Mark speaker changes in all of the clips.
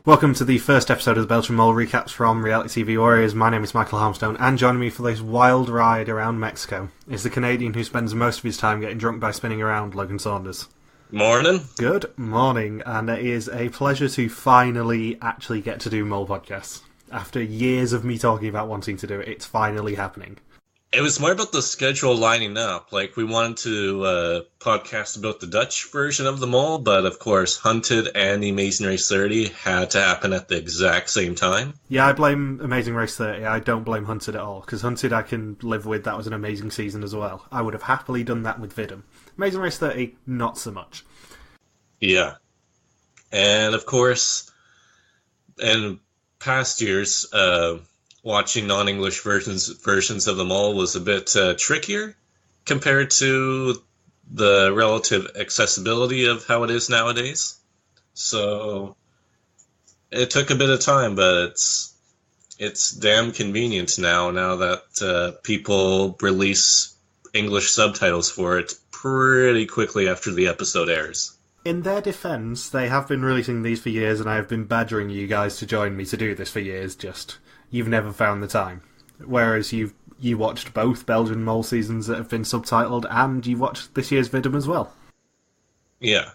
Speaker 1: Welcome to the first episode of the Belgian Mole recaps from Reality TV Warriors. My name is Michael Harmstone, and joining me for this wild ride around Mexico is the Canadian who spends most of his time getting drunk by spinning around, Logan Saunders.
Speaker 2: Morning.
Speaker 1: Good morning, and it is a pleasure to finally actually get to do Mole podcasts. After years of me talking about wanting to do it, it's finally happening.
Speaker 2: It was more about the schedule lining up. Like, we wanted to podcast about the Dutch version of the Mole, but of course, Hunted and The Amazing Race 30 had to happen at the exact same time.
Speaker 1: Yeah, I blame Amazing Race 30. I don't blame Hunted at all, because Hunted I can live with. That was an amazing season as well. I would have happily done that with Vidum. Amazing Race 30, not so much.
Speaker 2: Yeah. And of course, in past years, watching non-English versions of the Mole was a bit trickier compared to the relative accessibility of how it is nowadays. So it took a bit of time, but it's damn convenient now that people release English subtitles for it pretty quickly after the episode airs.
Speaker 1: In their defense, they have been releasing these for years, and I have been badgering you guys to join me to do this for years, just you've never found the time. Whereas you watched both Belgian Mole seasons that have been subtitled, and you watched this year's Vidum as well.
Speaker 2: Yeah.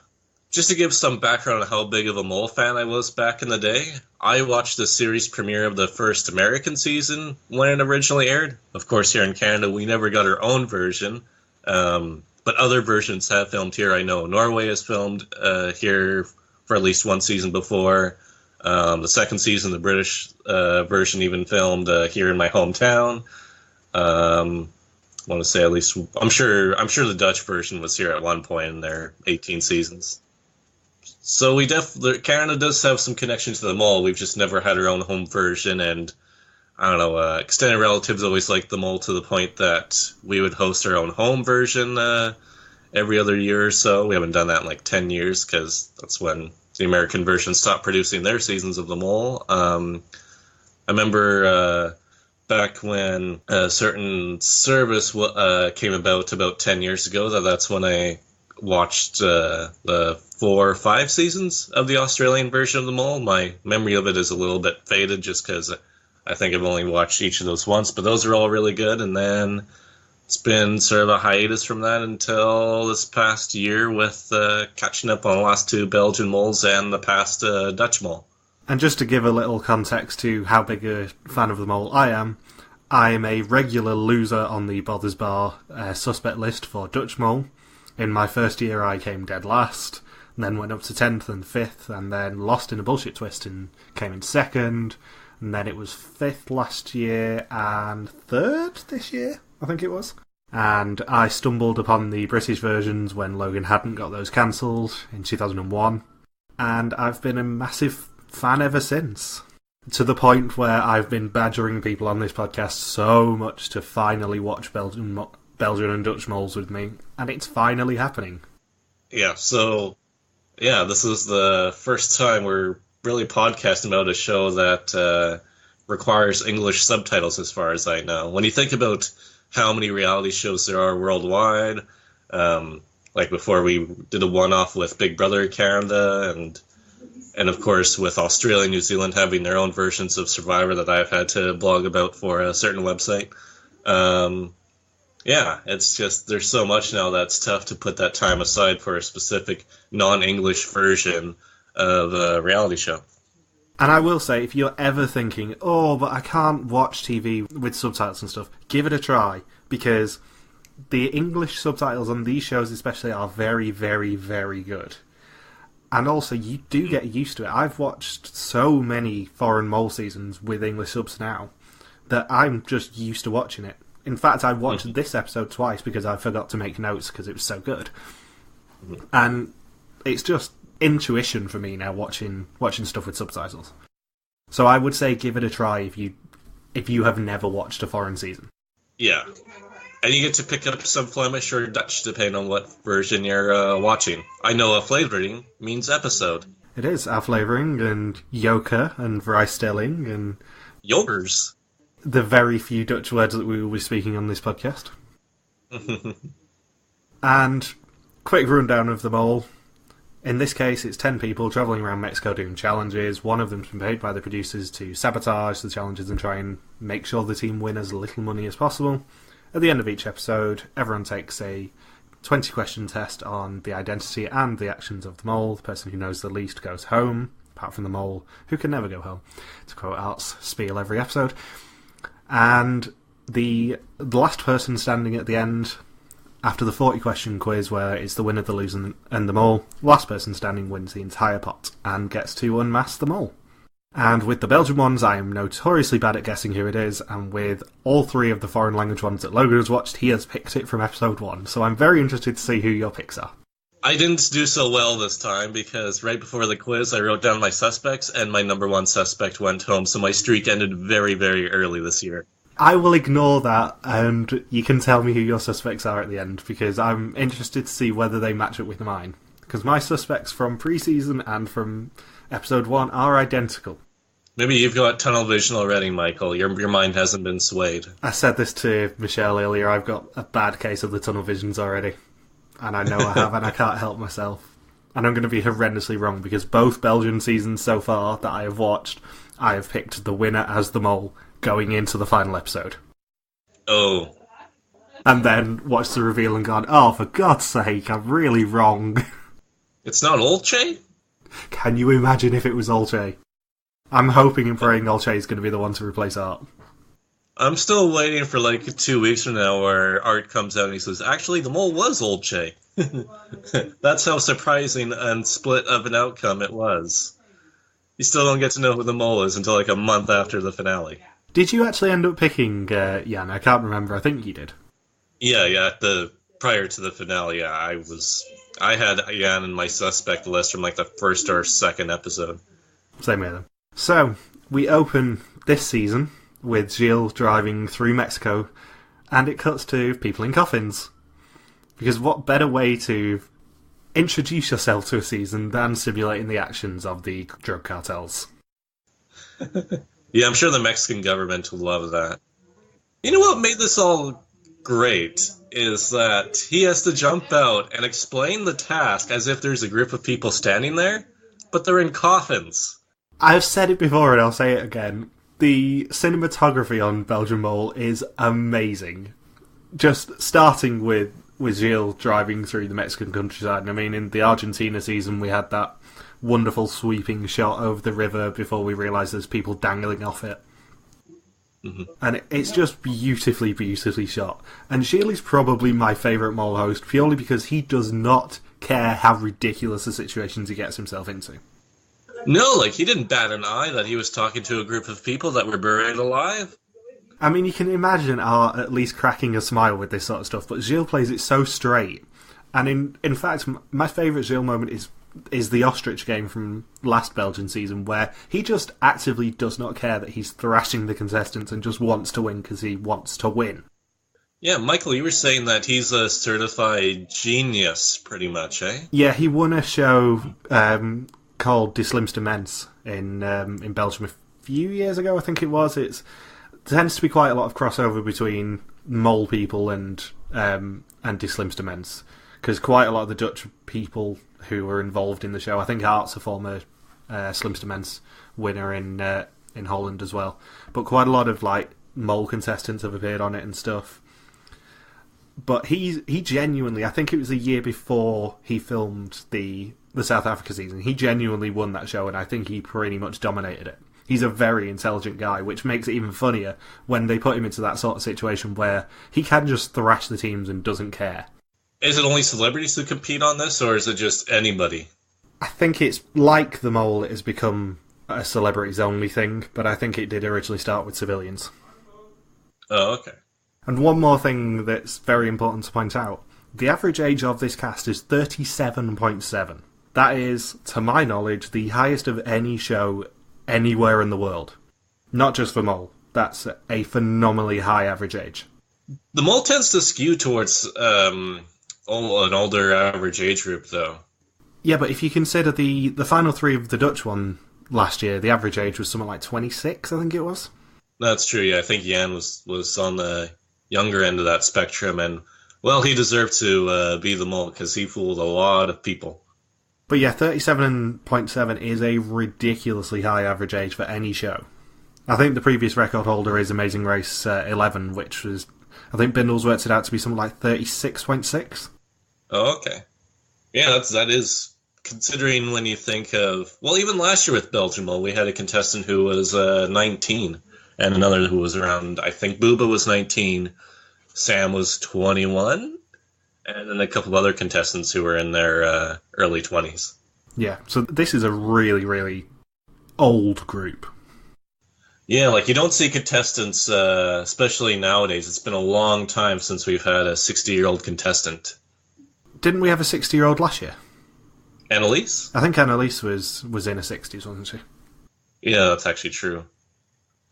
Speaker 2: Just to give some background on how big of a Mole fan I was back in the day, I watched the series premiere of the first American season when it originally aired. Of course, here in Canada, we never got our own version, but other versions have filmed here. I know Norway has filmed here for at least one season before. The second season, the British version even filmed here in my hometown. I want to say at least I'm sure the Dutch version was here at one point in their 18 seasons. So Canada does have some connection to the Mole. We've just never had our own home version, and I don't know. Extended relatives always liked the Mole to the point that we would host our own home version every other year or so. We haven't done that in like 10 years because that's when the American version stopped producing their seasons of the Mole. I remember back when a certain service came about 10 years ago, that's when I watched the 4 or 5 seasons of the Australian version of the Mole. My memory of it is a little bit faded just because I think I've only watched each of those once, but those are all really good. And then it's been sort of a hiatus from that until this past year with catching up on the last 2 Belgian Moles and the past Dutch Mole.
Speaker 1: And just to give a little context to how big a fan of the Mole I am a regular loser on the Bothers Bar suspect list for Dutch Mole. In my first year I came dead last, and then went up to 10th and 5th, and then lost in a bullshit twist and came in 2nd, and then it was 5th last year and 3rd this year, I think it was. And I stumbled upon the British versions when Logan hadn't got those cancelled in 2001. And I've been a massive fan ever since. To the point where I've been badgering people on this podcast so much to finally watch Belgian and Dutch Moles with me. And it's finally happening.
Speaker 2: Yeah, so this is the first time we're really podcasting about a show that requires English subtitles as far as I know. When you think about how many reality shows there are worldwide. Like before we did a one-off with Big Brother Canada, and of course with Australia and New Zealand having their own versions of Survivor that I've had to blog about for a certain website. It's just there's so much now that's tough to put that time aside for a specific non-English version of a reality show.
Speaker 1: And I will say, if you're ever thinking, but I can't watch TV with subtitles and stuff, give it a try, because the English subtitles on these shows especially are very, very, very good. And also, you do get used to it. I've watched so many foreign Mole seasons with English subs now that I'm just used to watching it. In fact, I watched this episode twice because I forgot to make notes because it was so good. And it's just intuition for me now watching stuff with subtitles. So I would say give it a try if you have never watched a foreign season.
Speaker 2: Yeah. And you get to pick up some Flemish or Dutch depending on what version you're watching. I know aflevering means episode.
Speaker 1: It is aflevering and joker and vrijstelling and
Speaker 2: Jokers.
Speaker 1: The very few Dutch words that we will be speaking on this podcast. And quick rundown of them all. In this case, it's 10 people travelling around Mexico doing challenges. One of them's been paid by the producers to sabotage the challenges and try and make sure the team win as little money as possible. At the end of each episode, everyone takes a 20-question test on the identity and the actions of the mole. The person who knows the least goes home, apart from the mole, who can never go home, to quote Art's spiel every episode. And the last person standing at the end, after the 40-question quiz, where it's the winner, the loser, and the mole, last person standing wins the entire pot and gets to unmask the mole. And with the Belgian ones, I am notoriously bad at guessing who it is, and with all 3 of the foreign language ones that Logan has watched, he has picked it from episode 1, so I'm very interested to see who your picks are.
Speaker 2: I didn't do so well this time, because right before the quiz, I wrote down my suspects, and my number 1 suspect went home, so my streak ended very, very early this year.
Speaker 1: I will ignore that, and you can tell me who your suspects are at the end, because I'm interested to see whether they match up with mine. Because my suspects from pre-season and from episode 1 are identical.
Speaker 2: Maybe you've got tunnel vision already, Michael. Your mind hasn't been swayed.
Speaker 1: I said this to Michelle earlier, I've got a bad case of the tunnel visions already. And I know I have, and I can't help myself. And I'm going to be horrendously wrong, because both Belgian seasons so far that I have watched, I have picked the winner as the mole going into the final episode.
Speaker 2: Oh.
Speaker 1: And then watched the reveal and gone, oh, for God's sake, I'm really wrong.
Speaker 2: It's not Olche?
Speaker 1: Can you imagine if it was Olche? I'm hoping and praying Olche is going to be the one to replace Art.
Speaker 2: I'm still waiting for like 2 weeks from now where Art comes out and he says, actually, the mole was Olche. That's how surprising and split of an outcome it was. You still don't get to know who the mole is until like a month after the finale.
Speaker 1: Did you actually end up picking Jan? I can't remember. I think you did.
Speaker 2: Yeah. Prior to the finale, yeah, I had Jan in my suspect list from like the first or second episode.
Speaker 1: Same here then. So we open this season with Gilles driving through Mexico, and it cuts to people in coffins. Because what better way to introduce yourself to a season than simulating the actions of the drug cartels?
Speaker 2: Yeah, I'm sure the Mexican government will love that. You know what made this all great is that he has to jump out and explain the task as if there's a group of people standing there, but they're in coffins.
Speaker 1: I've said it before and I'll say it again. The cinematography on Belgian Mole is amazing. Just starting with Gilles driving through the Mexican countryside. I mean, in the Argentina season we had that wonderful sweeping shot over the river before we realise there's people dangling off it. Mm-hmm. And it's just beautifully, beautifully shot. And Gilles is probably my favourite mole host purely because he does not care how ridiculous the situations he gets himself into.
Speaker 2: No, like, he didn't bat an eye that he was talking to a group of people that were buried alive.
Speaker 1: I mean, you can imagine Art at least cracking a smile with this sort of stuff, but Gilles plays it so straight. And in fact, my favourite Gilles moment is the ostrich game from last Belgian season, where he just actively does not care that he's thrashing the contestants and just wants to win because he wants to win.
Speaker 2: Yeah, Michael, you were saying that he's a certified genius, pretty much, eh?
Speaker 1: Yeah, he won a show called De Slimste Mens in Belgium a few years ago, I think it was. There tends to be quite a lot of crossover between mole people and De Slimste Mens, because quite a lot of the Dutch people who were involved in the show, I think Art's a former Slimste Mens winner in Holland as well, but quite a lot of like mole contestants have appeared on it and stuff. But he genuinely, I think it was a year before he filmed the South Africa season, he genuinely won that show, and I think he pretty much dominated it. He's a very intelligent guy, which makes it even funnier when they put him into that sort of situation where he can just thrash the teams and doesn't care.
Speaker 2: Is it only celebrities who compete on this, or is it just anybody?
Speaker 1: I think it's like the mole, it has become a celebrities-only thing, but I think it did originally start with civilians.
Speaker 2: Oh, okay.
Speaker 1: And one more thing that's very important to point out. The average age of this cast is 37.7. That is, to my knowledge, the highest of any show anywhere in the world. Not just for Mole. That's a phenomenally high average age.
Speaker 2: The Mole tends to skew towards an older average age group, though.
Speaker 1: Yeah, but if you consider the final 3 of the Dutch one last year, the average age was something like 26, I think it was.
Speaker 2: That's true, yeah. I think Jan was on the younger end of that spectrum, and, well, he deserved to be the Mole, because he fooled a lot of people.
Speaker 1: But yeah, 37.7 is a ridiculously high average age for any show. I think the previous record holder is Amazing Race 11, which was, I think Bindles worked it out to be something like 36.6.
Speaker 2: Oh, okay. Yeah, that is, considering when you think of, well, even last year with Belgian Mole, we had a contestant who was 19, and another who was around, I think Booba was 19, Sam was 21, and then a couple of other contestants who were in their early 20s.
Speaker 1: Yeah, so this is a really, really old group.
Speaker 2: Yeah, like you don't see contestants, especially nowadays. It's been a long time since we've had a 60-year-old contestant.
Speaker 1: Didn't we have a 60-year-old last year?
Speaker 2: Annalise?
Speaker 1: I think Annalise was in her 60s, wasn't she?
Speaker 2: Yeah, that's actually true.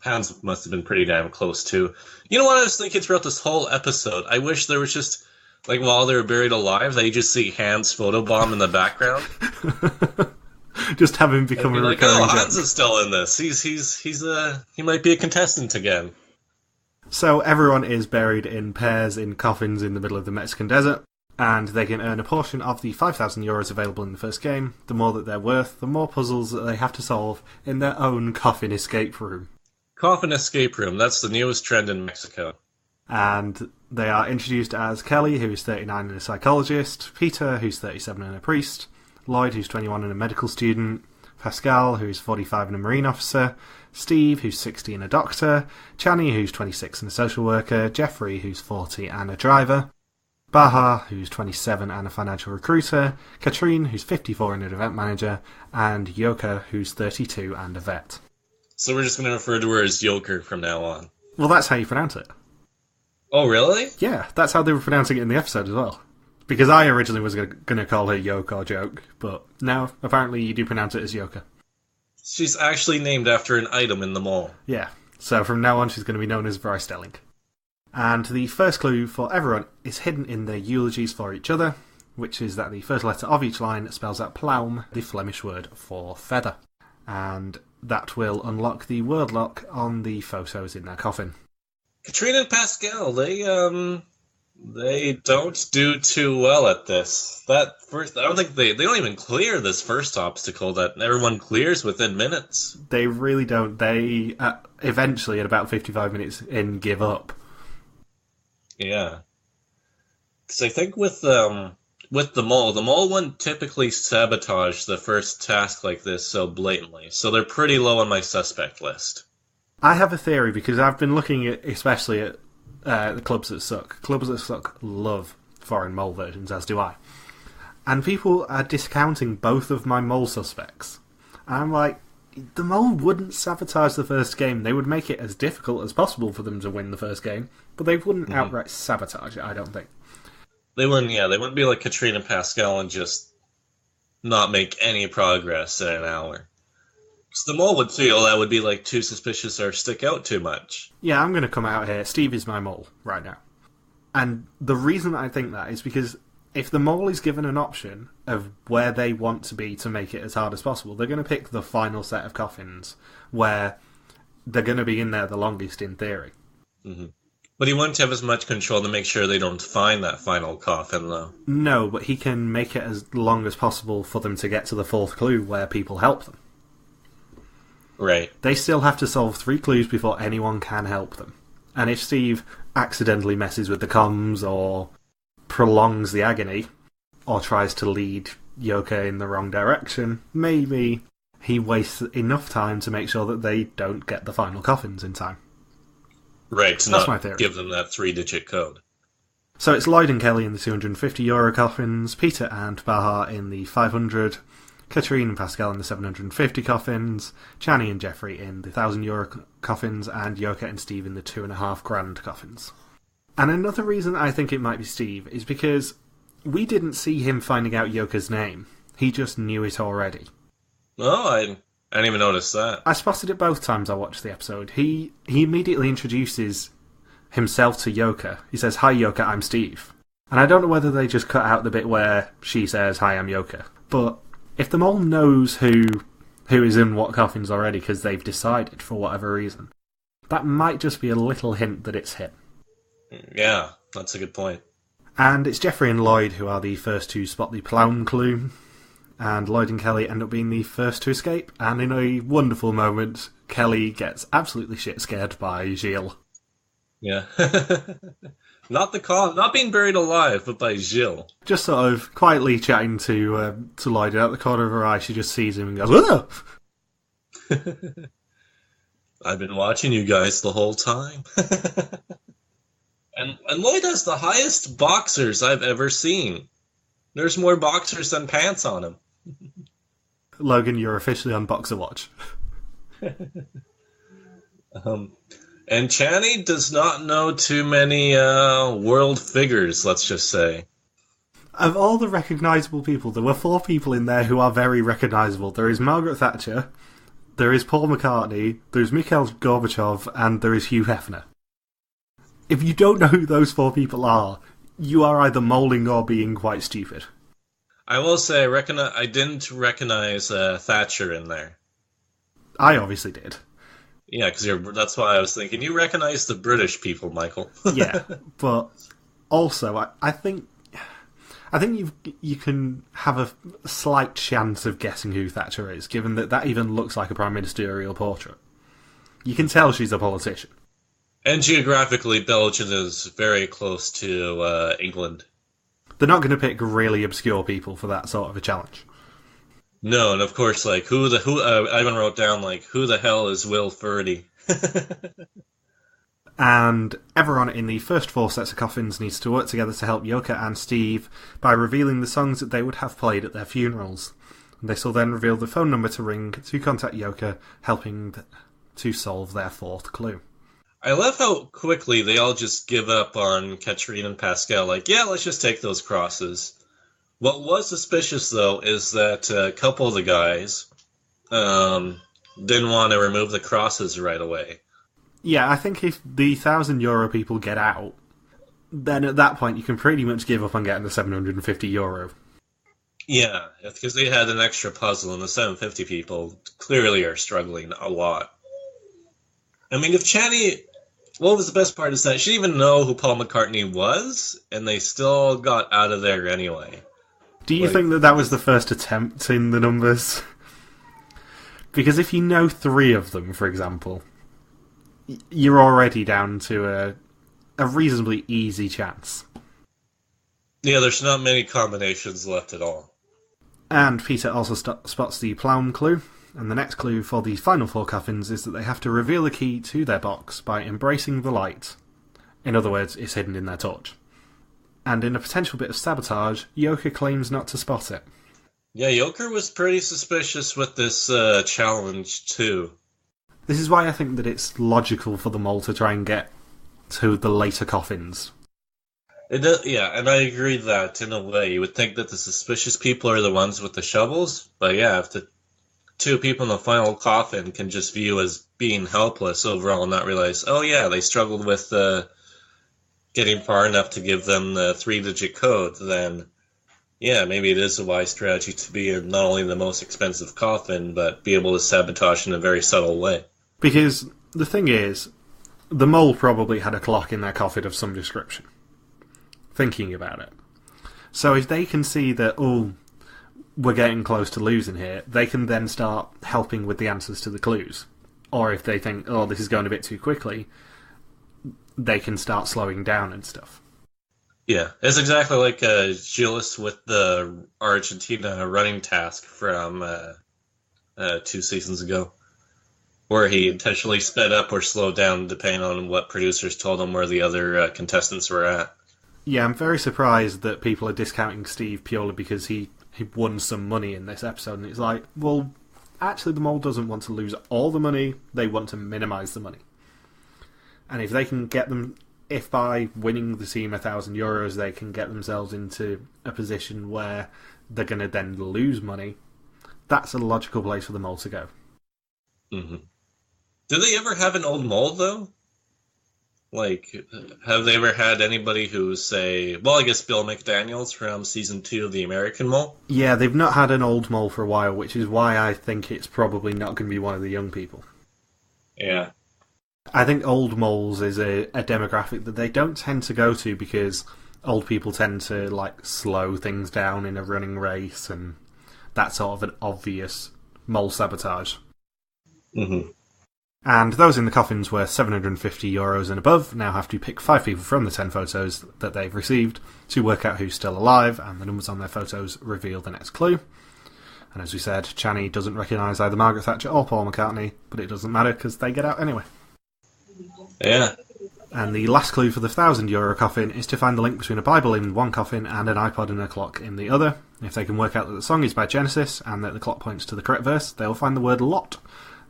Speaker 2: Hans must have been pretty damn close, too. You know what I was thinking throughout this whole episode? I wish there was just, like, while they were buried alive, they just see Hans photobomb in the background.
Speaker 1: Just have him become a recurring joke.
Speaker 2: Hans is still in this. He might be a contestant again.
Speaker 1: So everyone is buried in pairs in coffins in the middle of the Mexican desert, and they can earn a portion of the €5,000 available in the first game. The more that they're worth, the more puzzles that they have to solve in their own coffin escape room.
Speaker 2: Coffin escape room, that's the newest trend in Mexico.
Speaker 1: And they are introduced as Kelly, who is 39 and a psychologist, Peter, who's 37 and a priest, Lloyd, who's 21 and a medical student, Pascal, who's 45 and a marine officer, Steve, who's 60 and a doctor, Chani, who's 26 and a social worker, Jeffrey, who's 40 and a driver, Baha, who's 27 and a financial recruiter, Katrien, who's 54 and an event manager, and Yoka, who's 32 and a vet.
Speaker 2: So we're just going to refer to her as Joker from now on.
Speaker 1: Well, that's how you pronounce it.
Speaker 2: Oh, really?
Speaker 1: Yeah, that's how they were pronouncing it in the episode as well. Because I originally was going to call her Yoke or Joke, but now, apparently, you do pronounce it as Yoka.
Speaker 2: She's actually named after an item in the mall.
Speaker 1: Yeah, so from now on she's going to be known as Bryce Stelling. And the first clue for everyone is hidden in their eulogies for each other, which is that the first letter of each line spells out Plaum, the Flemish word for feather. And that will unlock the word lock on the photos in their coffin.
Speaker 2: Katrien and Pascal, they don't do too well at this. That first, I don't think they don't even clear this first obstacle that everyone clears within minutes.
Speaker 1: They really don't. They eventually, at about 55 minutes in, give up.
Speaker 2: Yeah, because I think with the mole wouldn't typically sabotage the first task like this so blatantly. So they're pretty low on my suspect list.
Speaker 1: I have a theory, because I've been looking at, especially at the Clubs That Suck. Clubs That Suck love foreign mole versions, as do I. And people are discounting both of my mole suspects. And I'm like, the mole wouldn't sabotage the first game. They would make it as difficult as possible for them to win the first game, but they wouldn't outright sabotage it, I don't think.
Speaker 2: They wouldn't be like Katrien and Pascal and just not make any progress in an hour. Because the mole would feel that would be like too suspicious or stick out too much.
Speaker 1: Yeah, I'm going to come out here. Steve is my mole right now. And the reason I think that is because if the mole is given an option of where they want to be to make it as hard as possible, they're going to pick the final set of coffins where they're going to be in there the longest in theory.
Speaker 2: Mm-hmm. But he wouldn't have as much control to make sure they don't find that final coffin, though.
Speaker 1: No, but he can make it as long as possible for them to get to the fourth clue where people help them.
Speaker 2: Right.
Speaker 1: They still have to solve 3 clues before anyone can help them. And if Steve accidentally messes with the comms, or prolongs the agony, or tries to lead Yoka in the wrong direction, maybe he wastes enough time to make sure that they don't get the final coffins in time.
Speaker 2: Right, to
Speaker 1: That's
Speaker 2: not
Speaker 1: my theory.
Speaker 2: Give them that 3-digit code.
Speaker 1: So it's Lloyd and Kelly in the €250 coffins, Peter and Baha in the 500, Katrien and Pascal in the 750 coffins, Chani and Jeffrey in the €1,000 coffins, and Yoka and Steve in the $2,500 coffins. And another reason I think it might be Steve is because we didn't see him finding out Yoka's name. He just knew it already.
Speaker 2: Oh, I didn't even notice that.
Speaker 1: I spotted it both times I watched the episode. He immediately introduces himself to Yoka. He says, "Hi Yoka, I'm Steve." And I don't know whether they just cut out the bit where she says, "Hi, I'm Yoka." But if the mole knows who is in what coffins already because they've decided for whatever reason, that might just be a little hint that it's him.
Speaker 2: Yeah, that's a good point.
Speaker 1: And it's Jeffrey and Lloyd who are the first to spot the Plaum clue. and Lloyd and Kelly end up being the first to escape, and in a wonderful moment, Kelly gets absolutely shit scared by Gilles.
Speaker 2: Yeah. Not being buried alive, but by Gilles.
Speaker 1: Just sort of quietly chatting to Lloyd, and out the corner of her eye, she just sees him and goes, "Whoa!"
Speaker 2: I've been watching you guys the whole time. and Lloyd has the highest boxers I've ever seen. There's more boxers than pants on him.
Speaker 1: Logan, you're officially on Boxer Watch.
Speaker 2: And Channy does not know too many world figures, let's just say.
Speaker 1: Of all the recognisable people, there were 4 people in there who are very recognisable. There is Margaret Thatcher, there is Paul McCartney, there is Mikhail Gorbachev, and there is Hugh Hefner. If you don't know who those 4 people are, you are either moling or being quite stupid.
Speaker 2: I will say I didn't recognize Thatcher in there.
Speaker 1: I obviously did.
Speaker 2: Yeah, because that's why I was thinking, you recognize the British people, Michael.
Speaker 1: Yeah, but also, I think you can have a slight chance of guessing who Thatcher is, given that even looks like a prime ministerial portrait. You can tell she's a politician.
Speaker 2: And geographically, Belgium is very close to England.
Speaker 1: They're not going to pick really obscure people for that sort of a challenge.
Speaker 2: No, and of course, like, I even wrote down, like, who the hell is Will Ferdy?
Speaker 1: And everyone in the first 4 sets of coffins needs to work together to help Yoka and Steve by revealing the songs that they would have played at their funerals. They shall then reveal the phone number to ring to contact Yoka, helping to solve their 4th clue.
Speaker 2: I love how quickly they all just give up on Katrien and Pascal, like, yeah, let's just take those crosses. What was suspicious, though, is that a couple of the guys didn't want to remove the crosses right away.
Speaker 1: Yeah, I think if the €1,000 people get out, then at that point you can pretty much give up on getting the €750.
Speaker 2: Yeah, because they had an extra puzzle, and the 750 people clearly are struggling a lot. I mean, if Channy... What was the best part is that she didn't even know who Paul McCartney was, and they still got out of there anyway.
Speaker 1: Do you think that was the first attempt in the numbers? Because if you know 3 of them, for example, you're already down to a reasonably easy chance.
Speaker 2: Yeah, there's not many combinations left at all.
Speaker 1: And Peter also spots the plough clue, and the next clue for the final 4 coffins is that they have to reveal the key to their box by embracing the light. In other words, it's hidden in their torch. And in a potential bit of sabotage, Yoka claims not to spot it.
Speaker 2: Yeah, Yoker was pretty suspicious with this challenge, too.
Speaker 1: This is why I think that it's logical for the mole to try and get to the later coffins.
Speaker 2: Yeah, and I agree that, in a way, you would think that the suspicious people are the ones with the shovels, but yeah, if the 2 people in the final coffin can just view as being helpless overall and not realize, oh yeah, they struggled with getting far enough to give them the 3-digit code, then yeah, maybe it is a wise strategy to be in not only the most expensive coffin, but be able to sabotage in a very subtle way.
Speaker 1: Because the thing is, the mole probably had a clock in their coffin of some description. Thinking about it. So if they can see that, oh, we're getting close to losing here, they can then start helping with the answers to the clues. Or if they think, oh, this is going a bit too quickly, they can start slowing down and stuff.
Speaker 2: Yeah, it's exactly like Gilles with the Argentina running task from 2 seasons ago, where he intentionally sped up or slowed down depending on what producers told him where the other contestants were at.
Speaker 1: Yeah, I'm very surprised that people are discounting Steve purely because he won some money in this episode, and it's like, well, actually the mole doesn't want to lose all the money, they want to minimise the money. And if they can get them, if by winning the team €1,000 they can get themselves into a position where they're going to then lose money, that's a logical place for the mole to go.
Speaker 2: Mm-hmm. Did they ever have an old mole, though? Like, have they ever had anybody who, say... Well, I guess Bill McDaniels from Season 2 of The American Mole?
Speaker 1: Yeah, they've not had an old mole for a while, which is why I think it's probably not going to be one of the young people.
Speaker 2: Yeah.
Speaker 1: I think old moles is a demographic that they don't tend to go to because old people tend to, like, slow things down in a running race and that's sort of an obvious mole sabotage.
Speaker 2: Mm-hmm.
Speaker 1: And those in the coffins worth €750 and above now have to pick 5 people from the 10 photos that they've received to work out who's still alive, and the numbers on their photos reveal the next clue. And as we said, Chani doesn't recognise either Margaret Thatcher or Paul McCartney, but it doesn't matter because they get out anyway.
Speaker 2: Yeah.
Speaker 1: And the last clue for the €1,000 coffin is to find the link between a Bible in one coffin and an iPod and a clock in the other. If they can work out that the song is by Genesis and that the clock points to the correct verse, they will find the word lot,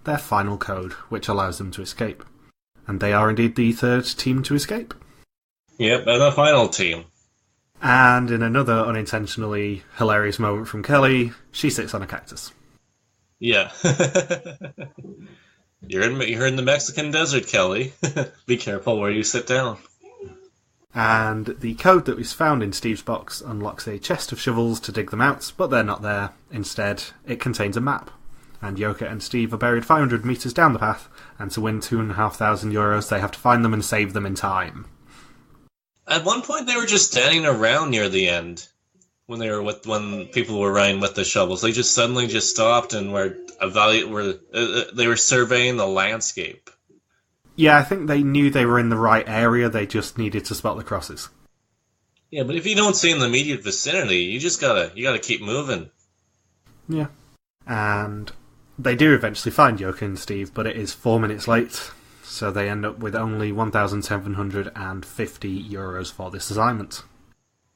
Speaker 1: their final code, which allows them to escape. And they are indeed the third team to escape.
Speaker 2: Yep, and the final team.
Speaker 1: And in another unintentionally hilarious moment from Kelly, she sits on a cactus.
Speaker 2: Yeah. You're in the Mexican desert, Kelly. Be careful where you sit down.
Speaker 1: And the code that was found in Steve's box unlocks a chest of shovels to dig them out, but they're not there. Instead, it contains a map. And Yoka and Steve are buried 500 metres down the path, and to win €2,500 they have to find them and save them in time.
Speaker 2: At one point they were just standing around near the end. When people were running with the shovels. They just suddenly just stopped and they were surveying the landscape.
Speaker 1: Yeah, I think they knew they were in the right area, they just needed to spot the crosses.
Speaker 2: Yeah, but if you don't see in the immediate vicinity, you gotta keep moving.
Speaker 1: Yeah. And they do eventually find Yoka and Steve, but it is 4 minutes late, so they end up with only €1,750 for this assignment.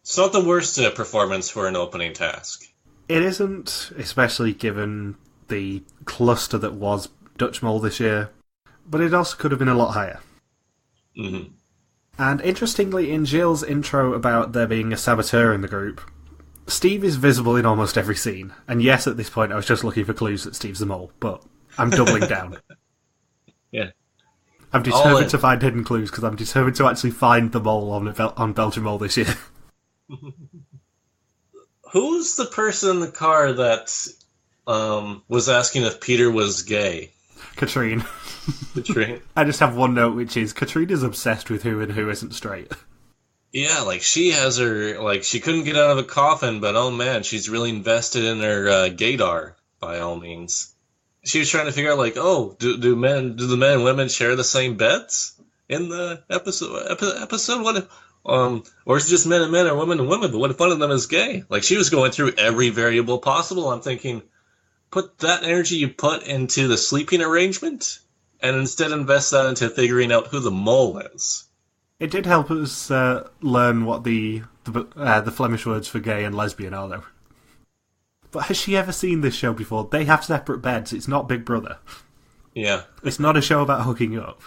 Speaker 2: It's not the worst performance for an opening task.
Speaker 1: It isn't, especially given the cluster that was Dutch Mole this year, but it also could have been a lot higher.
Speaker 2: Mm-hmm.
Speaker 1: And interestingly, in Gilles' intro about there being a saboteur in the group, Steve is visible in almost every scene. And yes, at this point I was just looking for clues that Steve's the mole, but I'm doubling down.
Speaker 2: Yeah.
Speaker 1: I'm determined to find hidden clues because I'm determined to actually find the mole on Belgian Mole this year.
Speaker 2: Who's the person in the car that was asking if Peter was gay?
Speaker 1: Katrien.
Speaker 2: Katrien.
Speaker 1: I just have one note, which is Katrien is obsessed with who and who isn't straight.
Speaker 2: Yeah, like she has her, like she couldn't get out of a coffin, but oh man, she's really invested in her gaydar, by all means. She was trying to figure out, like, oh, do the men and women share the same beds in the episode? What if, or is it just men and men or women and women, but what if one of them is gay? Like, she was going through every variable possible. I'm thinking, put that energy you put into the sleeping arrangement, and instead invest that into figuring out who the mole is.
Speaker 1: It did help us learn what the Flemish words for gay and lesbian are, though. But has she ever seen this show before? They have separate beds. It's not Big Brother.
Speaker 2: Yeah.
Speaker 1: It's not a show about hooking up.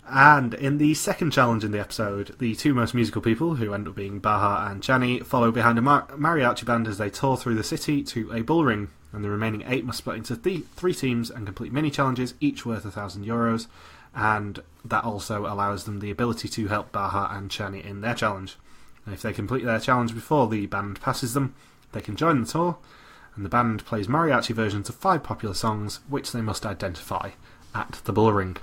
Speaker 1: And in the second challenge in the episode, the two most musical people, who end up being Baha and Chani, follow behind a mariachi band as they tour through the city to a bull ring, and the remaining 8 must split into 3 teams and complete mini-challenges, each worth €1,000, and that also allows them the ability to help Baha and Chani in their challenge. And if they complete their challenge before the band passes them, they can join the tour, and the band plays mariachi versions of 5 popular songs, which they must identify at the bull ring.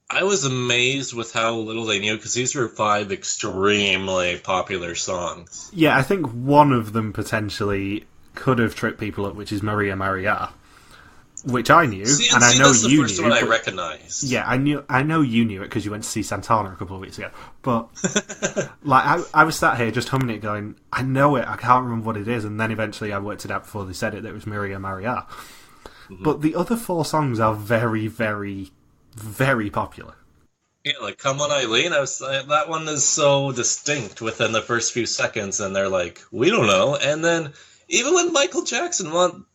Speaker 2: I was amazed with how little they knew, because these were 5 extremely popular songs.
Speaker 1: Yeah, I think one of them potentially could have tripped people up, which is Maria Maria, which I knew, and I know
Speaker 2: that's the
Speaker 1: you
Speaker 2: first
Speaker 1: knew.
Speaker 2: One I recognized.
Speaker 1: Yeah, I know you knew it because you went to see Santana a couple of weeks ago. But like, I was sat here just humming it, going, I know it, I can't remember what it is, and then eventually I worked it out before they said it that it was Maria Maria. Mm-hmm. But the other 4 songs are very, very, very popular.
Speaker 2: Yeah, like Come On Eileen, that one is so distinct within the first few seconds, and they're like, we don't know. And then even when Michael Jackson one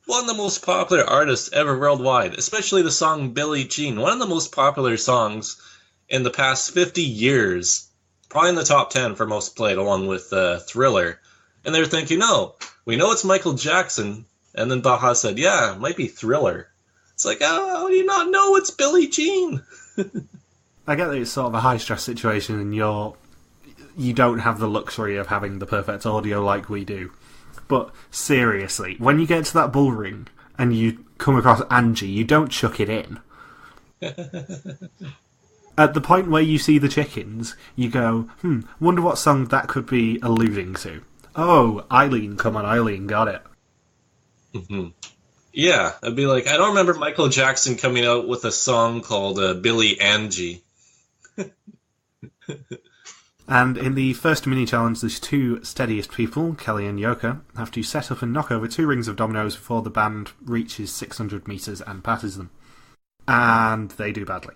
Speaker 2: of the most popular artists ever worldwide, especially the song Billie Jean, one of the most popular songs in the past 50 years, probably in the top 10 for most played, along with Thriller. And they were thinking, no, we know it's Michael Jackson. And then Baha said, yeah, it might be Thriller. It's like, how do you not know it's Billie Jean?
Speaker 1: I get that it's sort of a high-stress situation and you don't have the luxury of having the perfect audio like we do. But seriously, when you get to that bull ring and you come across Angie, you don't chuck it in. At the point where you see the chickens, you go, wonder what song that could be alluding to. Oh, Eileen, Come On Eileen, got it.
Speaker 2: Hmm. Yeah, I'd be like, I don't remember Michael Jackson coming out with a song called Billy Angie.
Speaker 1: And in the first mini-challenge, these two steadiest people, Kelly and Yoka, have to set up and knock over 2 rings of dominoes before the band reaches 600 metres and passes them. And they do badly.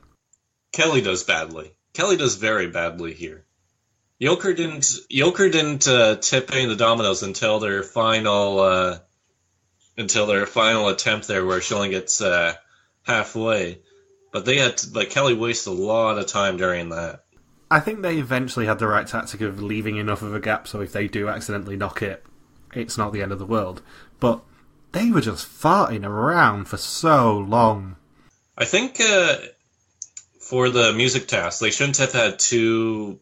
Speaker 2: Kelly does badly. Kelly does very badly here. Yoker didn't tip any of the dominoes until their final attempt there, where she only gets halfway. But Kelly wasted a lot of time during that.
Speaker 1: I think they eventually had the right tactic of leaving enough of a gap so if they do accidentally knock it, it's not the end of the world. But they were just farting around for so long.
Speaker 2: I think for the music task, they shouldn't have had 2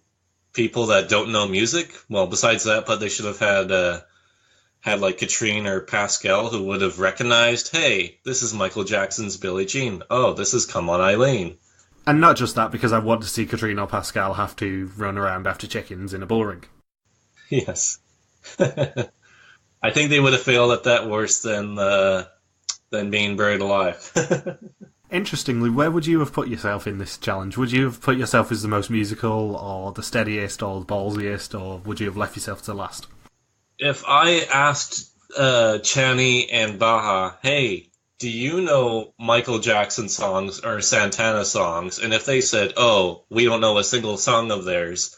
Speaker 2: people that don't know music. Well, besides that, but they should have had like Katrien or Pascal, who would have recognized, hey, this is Michael Jackson's Billie Jean. Oh, this is Come On Eileen.
Speaker 1: And not just that, because I want to see Katrien or Pascal have to run around after chickens in a bullring.
Speaker 2: Yes. I think they would have failed at that worse than being buried alive.
Speaker 1: Interestingly, where would you have put yourself in this challenge? Would you have put yourself as the most musical, or the steadiest, or the ballsiest, or would you have left yourself to last?
Speaker 2: If I asked Chani and Baha, hey, do you know Michael Jackson songs or Santana songs? And if they said, oh, we don't know a single song of theirs,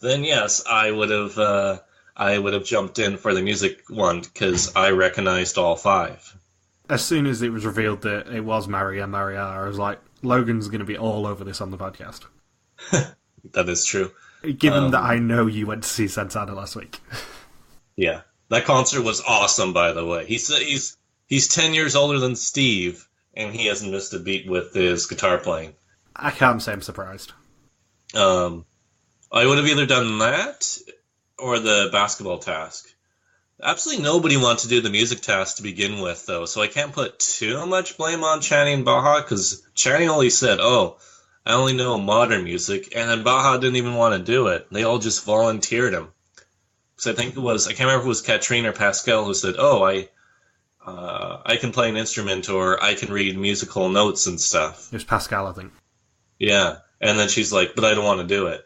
Speaker 2: then yes, I would have jumped in for the music one, because I recognized all 5.
Speaker 1: As soon as it was revealed that it was Maria, I was like, Logan's going to be all over this on the podcast.
Speaker 2: That is true.
Speaker 1: Given that I know you went to see Santana last week.
Speaker 2: Yeah. That concert was awesome, by the way. He's 10 years older than Steve, and he hasn't missed a beat with his guitar playing.
Speaker 1: I can't say I'm surprised.
Speaker 2: I would have either done that or the basketball task. Absolutely nobody wanted to do the music task to begin with, though, so I can't put too much blame on Chani and Baha, because Chani only said, oh, I only know modern music, and then Baha didn't even want to do it. They all just volunteered him. Because I can't remember if it was Katrien or Pascal who said, oh, I can play an instrument, or I can read musical notes and stuff.
Speaker 1: It was Pascal, I think.
Speaker 2: Yeah, and then she's like, but I don't want to do it.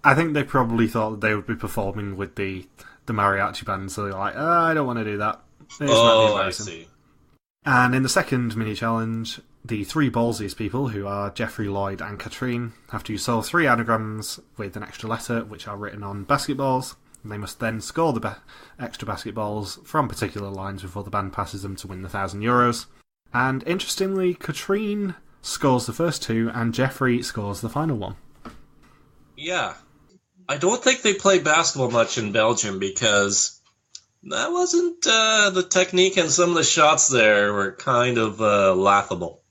Speaker 1: I think they probably thought that they would be performing with the mariachi band, so they're like, I don't want to do that.
Speaker 2: I see.
Speaker 1: And in the second mini-challenge, the 3 ballsiest people, who are Jeffrey, Lloyd and Katrien, have to solve 3 anagrams with an extra letter, which are written on basketballs. They must then score the extra basketballs from particular lines before the band passes them to win the €1,000. And interestingly, Katrien scores the first 2, and Jeffrey scores the final one.
Speaker 2: Yeah. I don't think they play basketball much in Belgium, because that wasn't the technique, and some of the shots there were kind of laughable.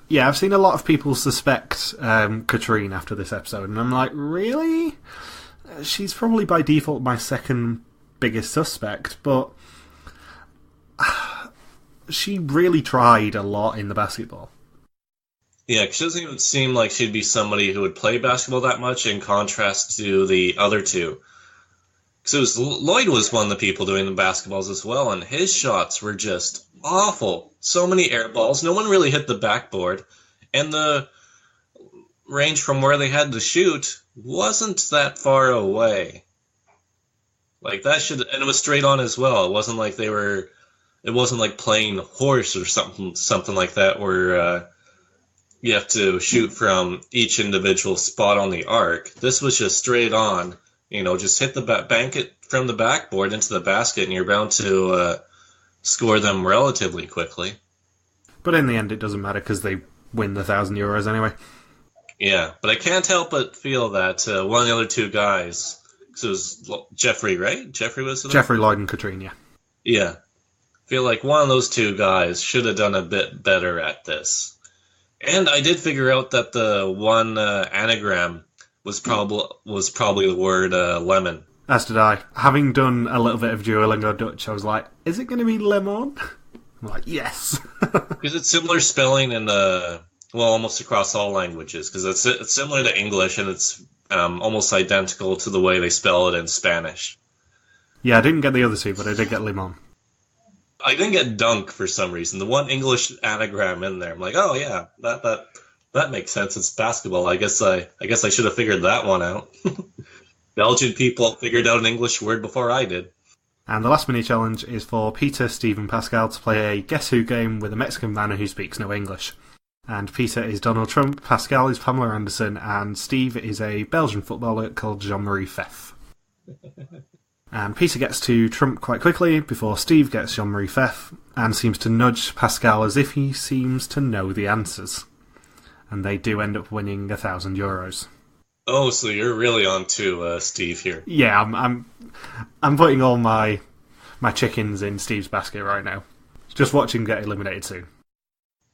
Speaker 1: Yeah, I've seen a lot of people suspect Katrien after this episode, and I'm like, really? She's probably by default my second biggest suspect, but she really tried a lot in the basketball.
Speaker 2: Yeah, because she doesn't even seem like she'd be somebody who would play basketball that much, in contrast to the other 2. Because Lloyd was one of the people doing the basketballs as well, and his shots were just awful. So many air balls. No one really hit the backboard, and the range from where they had to shoot wasn't that far away. Like, and it was straight on as well. It wasn't like it wasn't like playing horse or something like that, where you have to shoot from each individual spot on the arc. This was just straight on. Just hit the bank it from the backboard into the basket, and you're bound to score them relatively quickly.
Speaker 1: But in the end, it doesn't matter, because they win the €1,000 anyway.
Speaker 2: Yeah, but I can't help but feel that one of the other 2 guys, because it was Jeffrey, right? Jeffrey was it?
Speaker 1: Jeffrey, Lloyd, and Katrien, yeah.
Speaker 2: Yeah. I feel like one of those 2 guys should have done a bit better at this. And I did figure out that the one anagram was probably the word lemon.
Speaker 1: As did I. Having done a little bit of Duolingo Dutch, I was like, is it going to be lemon? I'm like, yes.
Speaker 2: Because it's similar spelling in almost across all languages, because it's similar to English, and it's almost identical to the way they spell it in Spanish.
Speaker 1: Yeah, I didn't get the other 2, but I did get limon.
Speaker 2: I didn't get dunk for some reason. The one English anagram in there, I'm like, oh yeah, that makes sense. It's basketball. I guess I should have figured that one out. Belgian people figured out an English word before I did.
Speaker 1: And the last mini challenge is for Peter, Steve and Pascal to play a Guess Who game with a Mexican man who speaks no English. And Peter is Donald Trump, Pascal is Pamela Anderson, and Steve is a Belgian footballer called Jean-Marie Pfaff. And Peter gets to Trump quite quickly before Steve gets Jean-Marie Pfaff and seems to nudge Pascal as if he seems to know the answers. And they do end up winning €1,000.
Speaker 2: Oh, so you're really on to Steve here.
Speaker 1: Yeah, I'm putting all my chickens in Steve's basket right now. Just watch him get eliminated soon.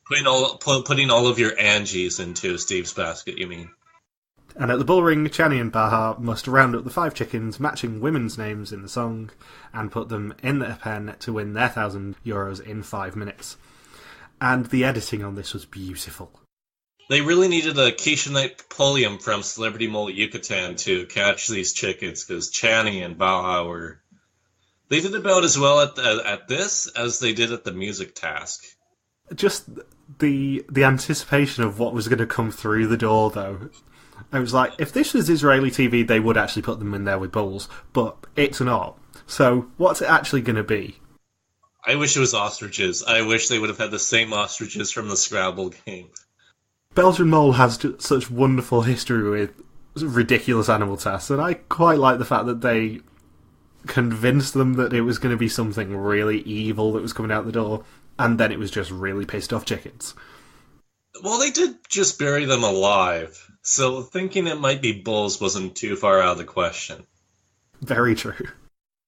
Speaker 2: Putting all of your Angies into Steve's basket, you mean?
Speaker 1: And at the bullring, Chani and Baha must round up the 5 chickens matching women's names in the song and put them in their pen to win their €1,000 in 5 minutes. And the editing on this was beautiful.
Speaker 2: They really needed a Keisha Knight Polium from Celebrity Mole Yucatan to catch these chickens, because Chani and Baha were... They did about as well at this as they did at the music task.
Speaker 1: Just the anticipation of what was going to come through the door, though. I was like, if this was Israeli TV, they would actually put them in there with bulls, but it's not. So, what's it actually going to be?
Speaker 2: I wish it was ostriches. I wish they would have had the same ostriches from the Scrabble game.
Speaker 1: Belgian Mole has such wonderful history with ridiculous animal tests, and I quite like the fact that they convinced them that it was going to be something really evil that was coming out the door, and then it was just really pissed off chickens.
Speaker 2: Well, they did just bury them alive, so thinking it might be bulls wasn't too far out of the question.
Speaker 1: Very true.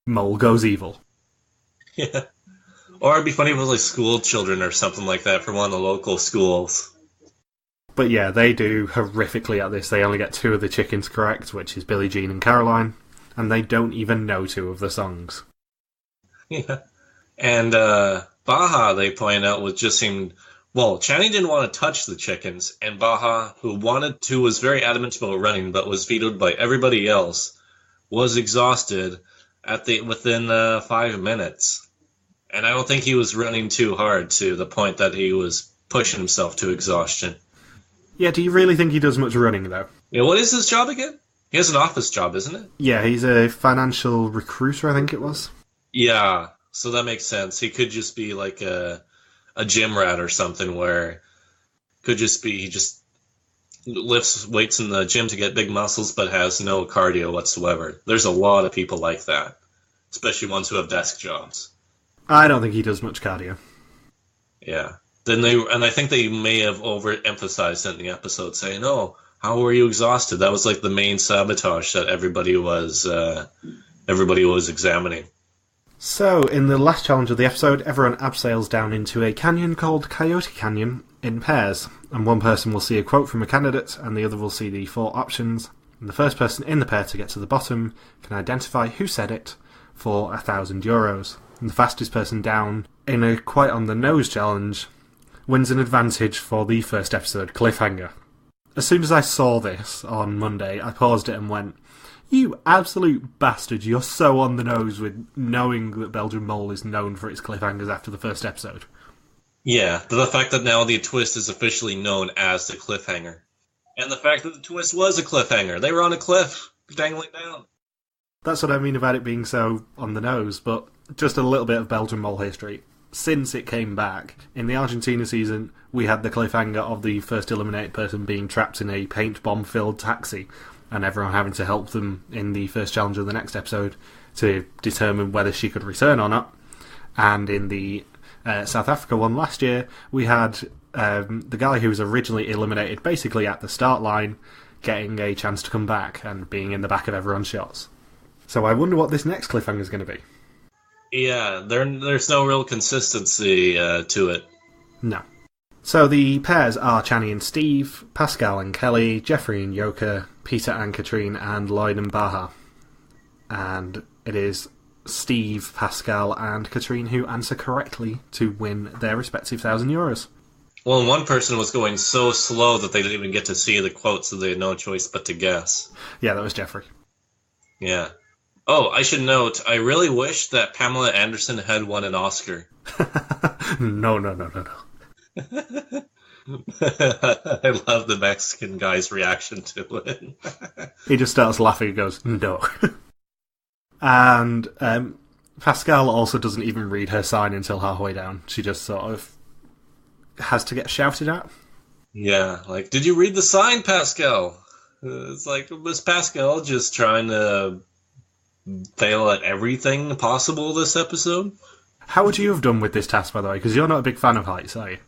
Speaker 1: Mole goes evil.
Speaker 2: Yeah. Or it'd be funny if it was like school children or something like that from one of the local schools.
Speaker 1: But yeah, they do horrifically at this. They only get 2 of the chickens correct, which is Billie Jean and Caroline, and they don't even know 2 of the songs.
Speaker 2: Yeah. And Baha, they point out, just seemed... Well, Chani didn't want to touch the chickens, and Baha, who wanted to, was very adamant about running, but was vetoed by everybody else, was exhausted within 5 minutes. And I don't think he was running too hard to the point that he was pushing himself to exhaustion.
Speaker 1: Yeah, do you really think he does much running, though?
Speaker 2: Yeah, what is his job again? He has an office job, isn't it?
Speaker 1: Yeah, he's a financial recruiter, I think it was.
Speaker 2: Yeah, so that makes sense. He could just be like a gym rat or something, where could just be he just lifts weights in the gym to get big muscles but has no cardio whatsoever. There's a lot of people like that, especially ones who have desk jobs.
Speaker 1: I don't think he does much cardio.
Speaker 2: Yeah. I think they may have overemphasized it in the episode, saying, "Oh, how were you exhausted?" That was like the main sabotage that everybody was examining.
Speaker 1: So, in the last challenge of the episode, everyone abseils down into a canyon called Coyote Canyon in pairs, and one person will see a quote from a candidate, and the other will see the 4 options. And the first person in the pair to get to the bottom can identify who said it for €1,000. And the fastest person down, in a quite on the nose challenge, wins an advantage for the first episode cliffhanger. As soon as I saw this on Monday, I paused it and went, "You absolute bastard, you're so on the nose with knowing that Belgian Mole is known for its cliffhangers after the first episode."
Speaker 2: Yeah, the fact that now the twist is officially known as the cliffhanger. And the fact that the twist was a cliffhanger. They were on a cliff, dangling down.
Speaker 1: That's what I mean about it being so on the nose, but just a little bit of Belgian Mole history. Since it came back, in the Argentina season, we had the cliffhanger of the first eliminated person being trapped in a paint bomb-filled taxi, and everyone having to help them in the first challenge of the next episode to determine whether she could return or not. And in the South Africa one last year, we had the guy who was originally eliminated basically at the start line getting a chance to come back and being in the back of everyone's shots. So I wonder what this next cliffhanger is going to be.
Speaker 2: Yeah, there's no real consistency to it.
Speaker 1: No. So the pairs are Chani and Steve, Pascal and Kelly, Jeffrey and Yoka, Peter and Katrien, and Lloyd and Baha. And it is Steve, Pascal and Katrien who answer correctly to win their respective €1,000.
Speaker 2: Well, and one person was going so slow that they didn't even get to see the quote, so they had no choice but to guess.
Speaker 1: Yeah, that was Jeffrey.
Speaker 2: Yeah. Oh, I should note, I really wish that Pamela Anderson had won an Oscar.
Speaker 1: No, no, no, no, no.
Speaker 2: I love the Mexican guy's reaction to it.
Speaker 1: He just starts laughing and goes, no. And Pascal also doesn't even read her sign until halfway down. She just sort of has to get shouted at.
Speaker 2: Yeah, like, did you read the sign, Pascal? It's like, was Pascal just trying to fail at everything possible this episode?
Speaker 1: How would you have done with this task, by the way? Because you're not a big fan of heights, are you?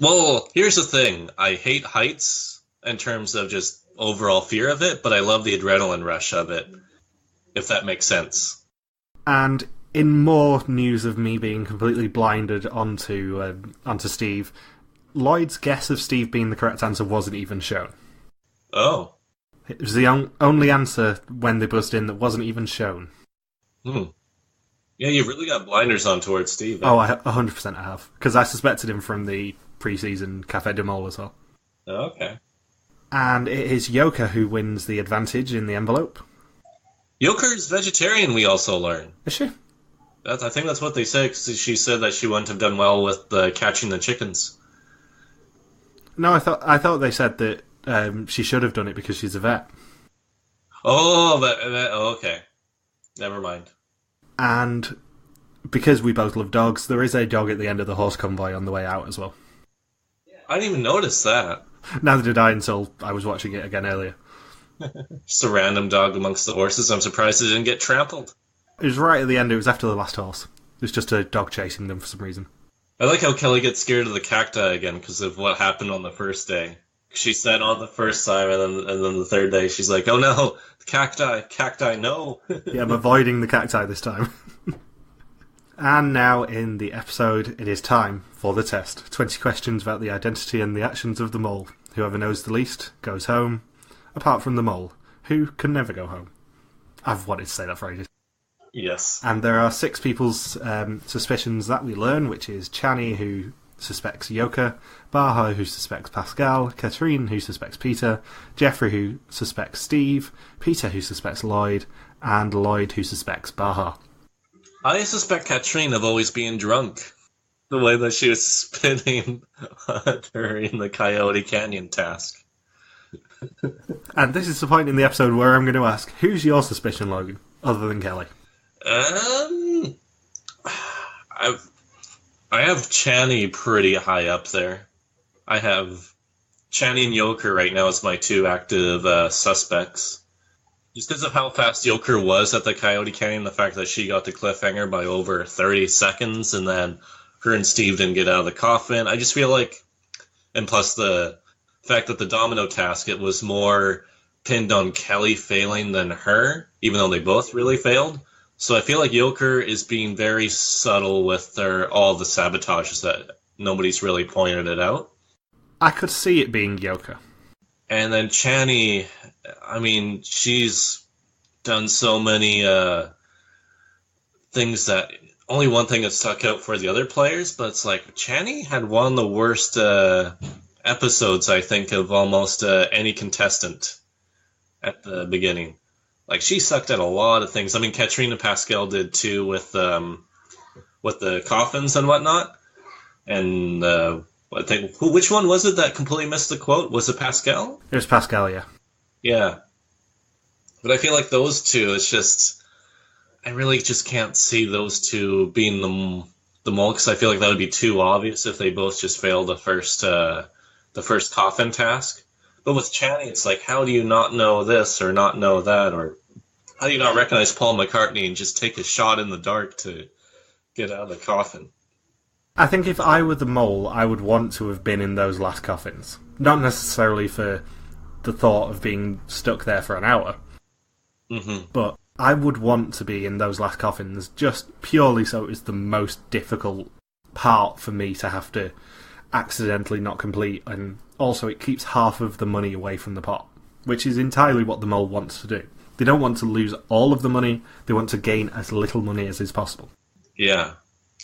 Speaker 2: Well, here's the thing. I hate heights in terms of just overall fear of it, but I love the adrenaline rush of it, if that makes sense.
Speaker 1: And in more news of me being completely blinded onto Steve, Lloyd's guess of Steve being the correct answer wasn't even shown.
Speaker 2: Oh.
Speaker 1: It was the only answer when they buzzed in that wasn't even shown.
Speaker 2: Yeah, you really got blinders on towards Steve.
Speaker 1: Oh, 100% I have. Because I suspected him from the pre-season Café de Mole as well.
Speaker 2: Oh, okay.
Speaker 1: And it is Yoka who wins the advantage in the envelope.
Speaker 2: Yoker's vegetarian, we also learn.
Speaker 1: Is she?
Speaker 2: I think that's what they said, because she said that she wouldn't have done well with catching the chickens.
Speaker 1: No, I thought they said that she should have done it because she's a vet.
Speaker 2: Oh, okay. Never mind.
Speaker 1: And because we both love dogs, there is a dog at the end of the horse convoy on the way out as well.
Speaker 2: I didn't even notice that.
Speaker 1: Neither did I until I was watching it again earlier.
Speaker 2: Just a random dog amongst the horses. I'm surprised it didn't get trampled.
Speaker 1: It was right at the end. It was after the last horse. It was just a dog chasing them for some reason.
Speaker 2: I like how Kelly gets scared of the cacti again because of what happened on the first day. She said on the first time, and then the third day, she's like, "Oh no, the cacti, no!"
Speaker 1: Yeah, I'm avoiding the cacti this time. And now in the episode, it is time for the test. 20 questions about the identity and the actions of the mole. Whoever knows the least goes home. Apart from the mole, who can never go home. I've wanted to say that for ages.
Speaker 2: Yes.
Speaker 1: And there are 6 people's suspicions that we learn, which is Chani, who suspects Yoka, Baha, who suspects Pascal, Katrien, who suspects Peter, Jeffrey, who suspects Steve, Peter, who suspects Lloyd, and Lloyd, who suspects Baha.
Speaker 2: I suspect Katrien of always being drunk. The way that she was spinning during the Coyote Canyon task.
Speaker 1: And this is the point in the episode where I'm going to ask, who's your suspicion, Logan, other than Kelly?
Speaker 2: I have Chani pretty high up there. I have Chani and Yoker right now as my 2 active suspects. Just because of how fast Yoker was at the Coyote Canyon, the fact that she got the cliffhanger by over 30 seconds, and then her and Steve didn't get out of the coffin. I just feel like, and plus the fact that the domino task, it was more pinned on Kelly failing than her, even though they both really failed. So I feel like Yoker is being very subtle with all the sabotages that nobody's really pointed it out.
Speaker 1: I could see it being Yoka.
Speaker 2: And then Chani, I mean, she's done so many things that only one thing that stuck out for the other players, but it's like Chani had one of the worst episodes, I think, of almost any contestant at the beginning. Like, she sucked at a lot of things. I mean, Katrien and Pascal did too with the coffins and whatnot. And I think, which one was it that completely missed the quote? Was it Pascal?
Speaker 1: It was Pascal, yeah.
Speaker 2: Yeah. But I feel like those two, it's just, I really just can't see those two being the mole, because I feel like that would be too obvious if they both just failed the first coffin task. But with Chani, it's like, how do you not know this or not know that, or how do you not recognize Paul McCartney and just take a shot in the dark to get out of the coffin?
Speaker 1: I think if I were the mole, I would want to have been in those last coffins. Not necessarily for the thought of being stuck there for an hour, but I would want to be in those last coffins just purely so it was the most difficult part for me to have to accidentally not complete, and also it keeps half of the money away from the pot, which is entirely what the mole wants to do. They don't want to lose all of the money, they want to gain as little money as is possible.
Speaker 2: Yeah.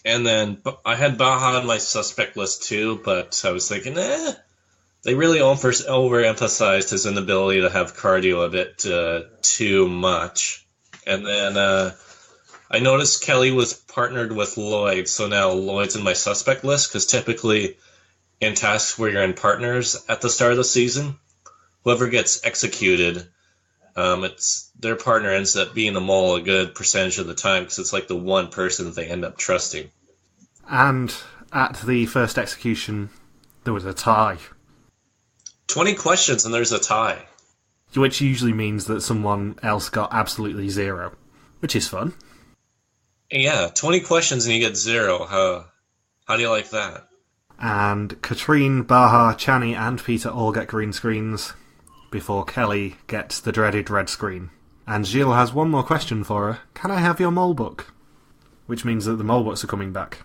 Speaker 2: And then I had Baha on my suspect list too, but I was thinking, they really overemphasized his inability to have cardio a bit too much. And then I noticed Kelly was partnered with Lloyd, so now Lloyd's in my suspect list, because typically in tasks where you're in partners at the start of the season, whoever gets executed, it's their partner ends up being a mole a good percentage of the time, because it's like the one person that they end up trusting.
Speaker 1: And at the first execution, there was a tie.
Speaker 2: 20 questions and there's a tie.
Speaker 1: Which usually means that someone else got absolutely zero, which is fun.
Speaker 2: Yeah, 20 questions and you get zero. How do you like that?
Speaker 1: And Katrien, Baha, Chani and Peter all get green screens before Kelly gets the dreaded red screen. And Gilles has one more question for her. Can I have your mole book? Which means that the mole books are coming back.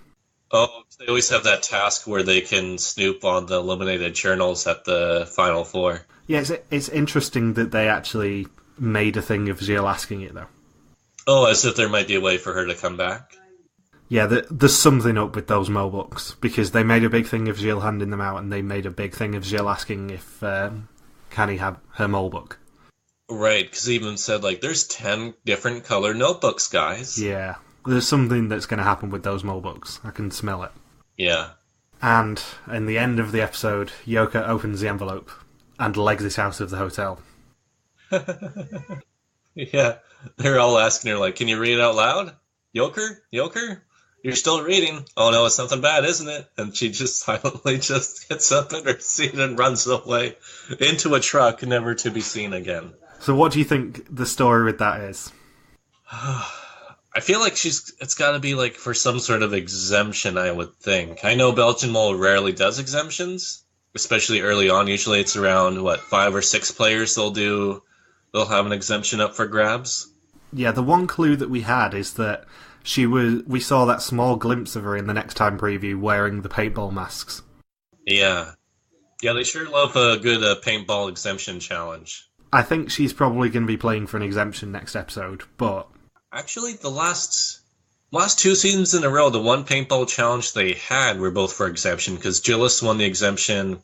Speaker 2: Oh, they always have that task where they can snoop on the eliminated journals at the Final Four.
Speaker 1: Yeah, it's interesting that they actually made a thing of Gilles asking it, though.
Speaker 2: Oh, as if there might be a way for her to come back?
Speaker 1: Yeah, there's something up with those mole books, because they made a big thing of Gilles handing them out, and they made a big thing of Gilles asking if can he have her mole book.
Speaker 2: Right, because he even said, like, there's 10 different color notebooks, guys.
Speaker 1: Yeah, there's something that's going to happen with those mole books. I can smell it.
Speaker 2: Yeah.
Speaker 1: And in the end of the episode, Yoka opens the envelope and legs it out of the hotel.
Speaker 2: Yeah, they're all asking her, like, can you read it out loud? Yoker? You're still reading. Oh no, it's something bad, isn't it? And she just silently just gets up in her seat and runs away into a truck, never to be seen again.
Speaker 1: So what do you think the story with that is?
Speaker 2: I feel like it's got to be like for some sort of exemption, I would think. I know Belgian Mole rarely does exemptions, especially early on. Usually it's around, 5 or 6 players they'll have an exemption up for grabs. Yeah,
Speaker 1: the one clue that we had is that we saw that small glimpse of her in the Next Time preview wearing the paintball masks.
Speaker 2: Yeah. Yeah, they sure love a good paintball exemption challenge.
Speaker 1: I think she's probably going to be playing for an exemption next episode, but...
Speaker 2: Actually, the last 2 seasons in a row, the one paintball challenge they had were both for exemption, because Gilles won the exemption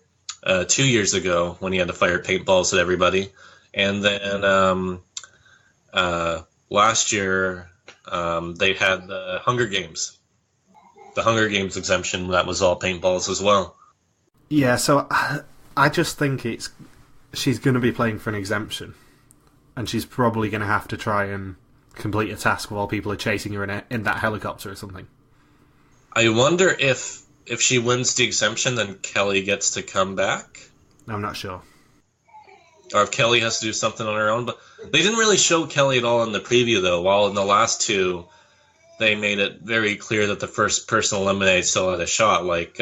Speaker 2: 2 years ago when he had to fire paintballs at everybody. And then last year, they had the Hunger Games. The Hunger Games exemption, that was all paintballs as well.
Speaker 1: Yeah, so I just think she's going to be playing for an exemption. And she's probably going to have to try and complete a task while people are chasing her in that helicopter or something.
Speaker 2: I wonder if she wins the exemption, then Kelly gets to come back?
Speaker 1: I'm not sure.
Speaker 2: Or if Kelly has to do something on her own. But they didn't really show Kelly at all in the preview, though. While in the last 2, they made it very clear that the first person eliminated still had a shot. Like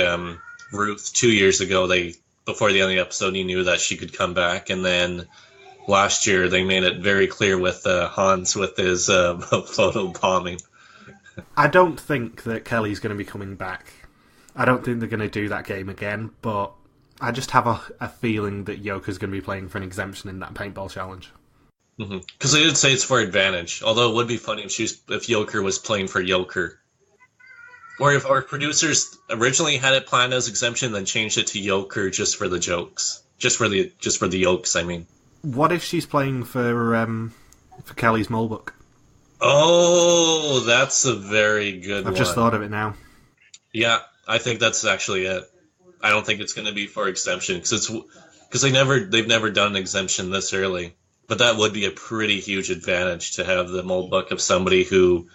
Speaker 2: Ruth 2 years ago, before the end of the episode, you knew that she could come back. And then last year, they made it very clear with Hans with his photo bombing.
Speaker 1: I don't think that Kelly's going to be coming back. I don't think they're going to do that game again, but I just have a feeling that Yoka's going to be playing for an exemption in that paintball challenge.
Speaker 2: Because they did say it's for advantage. Although it would be funny if Yoker was playing for Yoker. Or if our producers originally had it planned as exemption, then changed it to Yoker just for the jokes. Just for the yokes, I mean.
Speaker 1: What if she's playing for Kelly's mole book?
Speaker 2: Oh, that's a very good one.
Speaker 1: I've just thought of it now.
Speaker 2: Yeah, I think that's actually it. I don't think it's going to be for exemption because they've never done an exemption this early. But that would be a pretty huge advantage to have the mole book of somebody who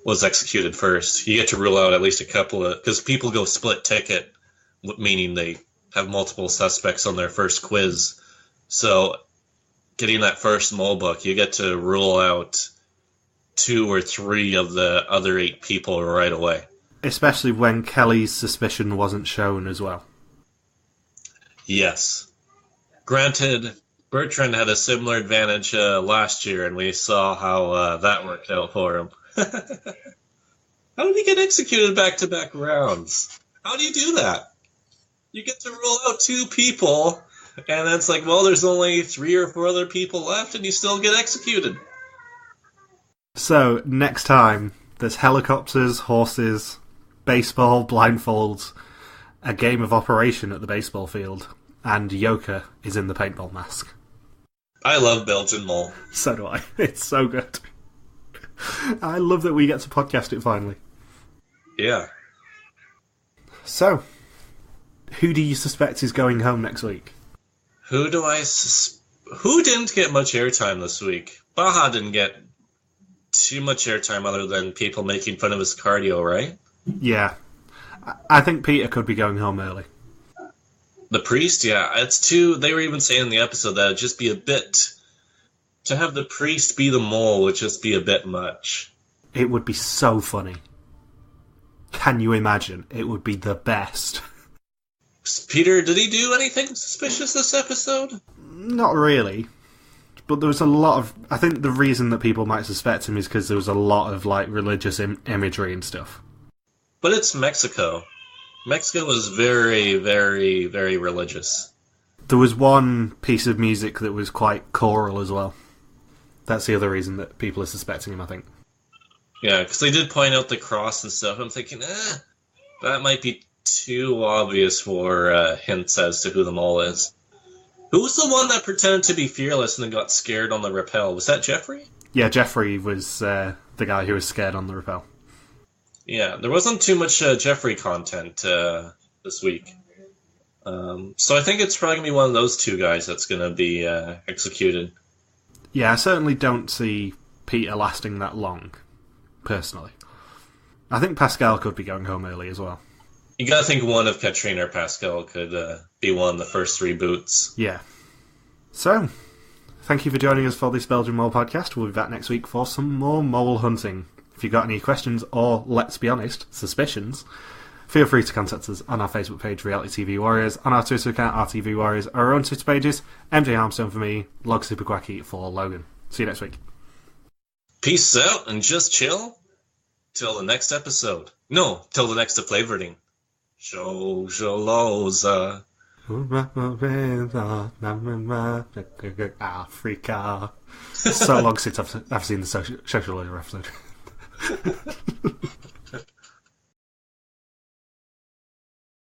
Speaker 2: was executed first. You get to rule out at least a couple of, because people go split ticket, meaning they have multiple suspects on their first quiz. So getting that first mole book, you get to rule out 2 or 3 of the other 8 people right away.
Speaker 1: Especially when Kelly's suspicion wasn't shown as well.
Speaker 2: Yes. Granted, Bertrand had a similar advantage last year, and we saw how that worked out for him. How did he get executed back-to-back rounds? How do you do that? You get to rule out 2 people, and then it's like, well, there's only 3 or 4 other people left, and you still get executed.
Speaker 1: So, next time, there's helicopters, horses, baseball, blindfolds, a game of Operation at the baseball field, and Yoka is in the paintball mask.
Speaker 2: I love Belgian Mole.
Speaker 1: So do I. It's so good. I love that we get to podcast it finally.
Speaker 2: Yeah.
Speaker 1: So, who do you suspect is going home next week?
Speaker 2: Who didn't get much airtime this week? Baja didn't get too much airtime other than people making fun of his cardio, right?
Speaker 1: Yeah. I think Peter could be going home early.
Speaker 2: The priest, yeah. It's too... They were even saying in the episode that it'd just be a bit... To have the priest be the mole would just be a bit much.
Speaker 1: It would be so funny. Can you imagine? It would be the best.
Speaker 2: Peter, did he do anything suspicious this episode?
Speaker 1: Not really. But there was a lot of... I think the reason that people might suspect him is because there was a lot of like religious imagery and stuff.
Speaker 2: But it's Mexico. Mexico was very, very, very religious.
Speaker 1: There was one piece of music that was quite choral as well. That's the other reason that people are suspecting him, I think.
Speaker 2: Yeah, because they did point out the cross and stuff. I'm thinking, that might be too obvious for hints as to who the mole is. Who was the one that pretended to be fearless and then got scared on the rappel? Was that Jeffrey?
Speaker 1: Yeah, Jeffrey was the guy who was scared on the rappel.
Speaker 2: Yeah, there wasn't too much Jeffrey content this week. So I think it's probably going to be one of those two guys that's going to be executed.
Speaker 1: Yeah, I certainly don't see Peter lasting that long, personally. I think Pascal could be going home early as well.
Speaker 2: You gotta think one of Katrien or Pascal could be one of the first three boots.
Speaker 1: Yeah. So, thank you for joining us for this Belgian Mole podcast. We'll be back next week for some more mole hunting. If you've got any questions or, let's be honest, suspicions, feel free to contact us on our Facebook page, Reality TV Warriors, on our Twitter account, RTV Warriors, our own Twitter pages, MJ Armstrong for me, Log Super Quacky for Logan. See you next week.
Speaker 2: Peace out and just chill till the next episode. No, till the next flavoring. Socialosa.
Speaker 1: Africa. So long since I've seen the social episode.